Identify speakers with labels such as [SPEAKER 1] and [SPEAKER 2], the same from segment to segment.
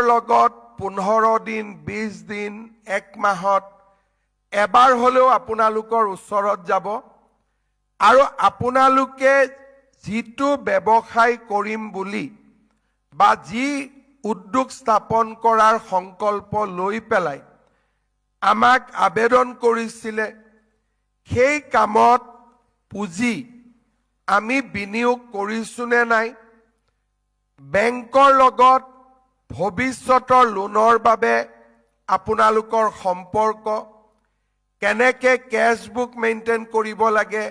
[SPEAKER 1] লগত 15 দিন 20 দিন 1 মাহত এবাৰ হলেও আপোনালোকৰ ওচৰত যাব আৰু আপোনালোকে যিটো ব্যৱসায় কৰিম বুলি বা যি উদ্যোগ স্থাপন কৰাৰ সংকল্প লৈ পেলাই আমাক আবেদন কৰিছিলে সেই কামত পুঁজি আমি বিনিয়োগ কৰিছোনে নাই বেংকৰ লগত ভৱিষ্যতৰ লোনৰ বাবে আপোনালোকৰ সম্পৰ্ক কেনেকে কেশ বুক মেইনটেইন কৰিব লাগে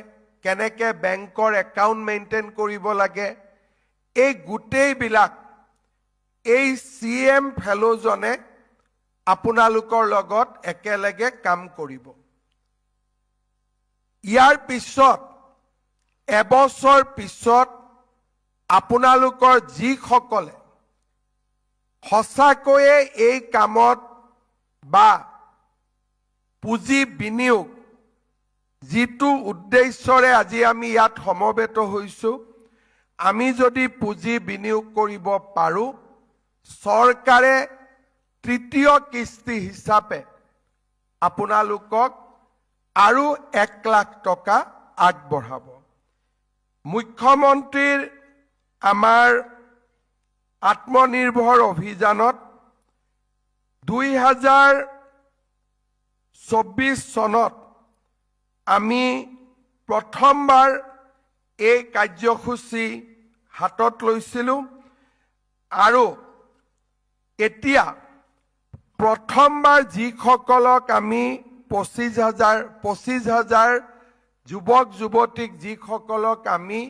[SPEAKER 1] কেনেকে বেংকৰ একাউণ্ট মেইনটেইন কৰিব লাগে এই গোটেইবিলাক এই CM ফেলোজনে আপোনালোকৰ লগত একেলগে কাম কৰিব ইয়াৰ পিছত এবছৰ পিছত আপোনালোকৰ যিসকলে সঁচাকৈয়ে এই কামত বা পুঁজি বিনিয়োগ যিটো উদ্দেশ্যৰে আজি আমি ইয়াত সমবেত হৈছো আমি যদি পুঁজি বিনিয়োগ কৰিব পাৰো চৰকাৰে তৃতীয় কিস্তি হিচাপে আপোনালোকক আৰু 1 লাখ টকা আগবঢ়াব মুখ্যমন্ত্ৰীৰ আমাৰ আত্মনিৰ্ভৰ অভিযানত 2024 চনত আমি প্ৰথমবাৰ এই কাৰ্যসূচী হাতত লৈছিলোঁ আৰু এতিয়া প্ৰথমবাৰ যিসকলক আমি 25,000 যুৱক যুৱতীক যিসকলক আমি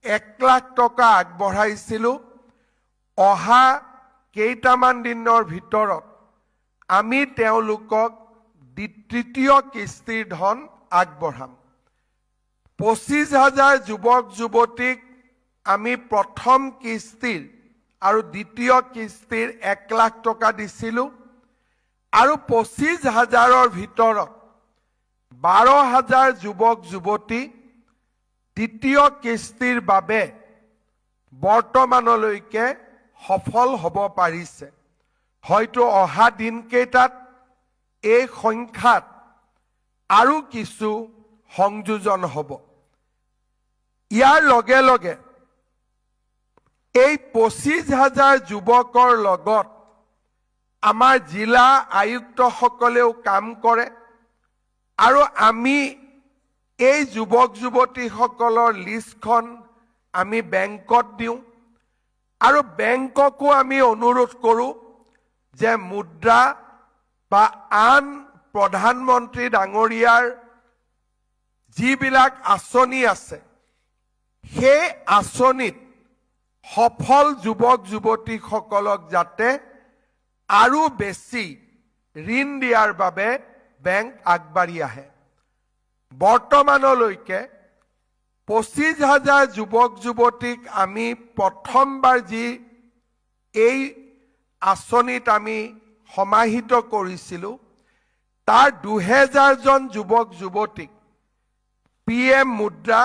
[SPEAKER 1] 1 লাখ টকা আগবঢ়াইছিলোঁ অহা কেইটামান দিনৰ ভিতৰত আমি তেওঁলোকক তৃতীয় কিস্তিৰ ধন আগবঢ়াম 25,000 যুৱক যুৱতীক আমি প্ৰথম কিস্তিৰ আৰু দ্বিতীয় কিস্তিৰ 1 লাখ টকা দিছিলোঁ আৰু 25,000ৰ ভিতৰত 12,000 যুৱক যুৱতী দ্বিতীয় কিস্তিৰ বাবে বৰ্তমানলৈকে সফল হ'ব পাৰিছে হয়তো অহা দিনকেইটাত এই সংখ্যাত আৰু কিছু সংযোজন হ'ব ইয়াৰ লগে লগে এই 25,000 যুৱকৰ লগত আমাৰ জিলা আয়ুক্তসকলেও কাম কৰে আৰু আমি এই যুৱক যুৱতীসকলৰ লিষ্টখন আমি বেংকত দিওঁ আৰু বেংককো আমি অনুৰোধ কৰোঁ যে মুদ্ৰা বা আন প্ৰধানমন্ত্ৰী ডাঙৰীয়াৰ যিবিলাক আঁচনি আছে সেই আঁচনিত সফল যুৱক যুৱতীসকলক যাতে আৰু বেছি ঋণ দিয়াৰ বাবে বেংক আগবাঢ়ি আহে বৰ্তমানলৈকে 25,000 যুৱক যুৱতীক আমি প্ৰথমবাৰ যি এই আঁচনিত আমি সমাহিত কৰিছিলোঁ তাৰ 2,000 জন যুৱক যুৱতীক PM মুদ্ৰা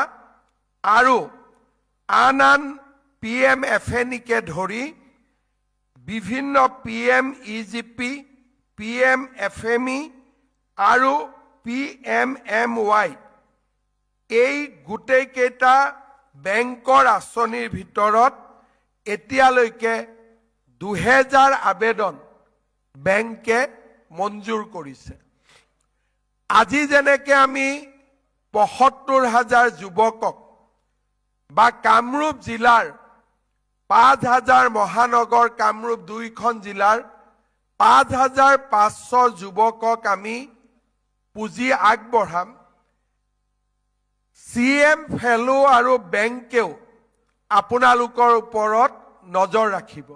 [SPEAKER 1] আৰু আন PMFNকে ধৰি বিভিন্ন PMEGP PMFME আৰু PMMY এই গোটেইকেইটা বেংকৰ আঁচনিৰ ভিতৰত এতিয়ালৈকে 2,000 আবেদন বেংকে মঞ্জুৰ কৰিছে আজি যেনেকৈ আমি 75,000 যুৱকক বা কামৰূপ জিলাৰ 5,000 মহানগৰ কামৰূপ 2খন জিলাৰ 5,500 যুৱকক আমি পুঁজি আগবঢ়াম CM ফেলো আৰু বেংকেও আপোনালোকৰ ওপৰত নজৰ ৰাখিব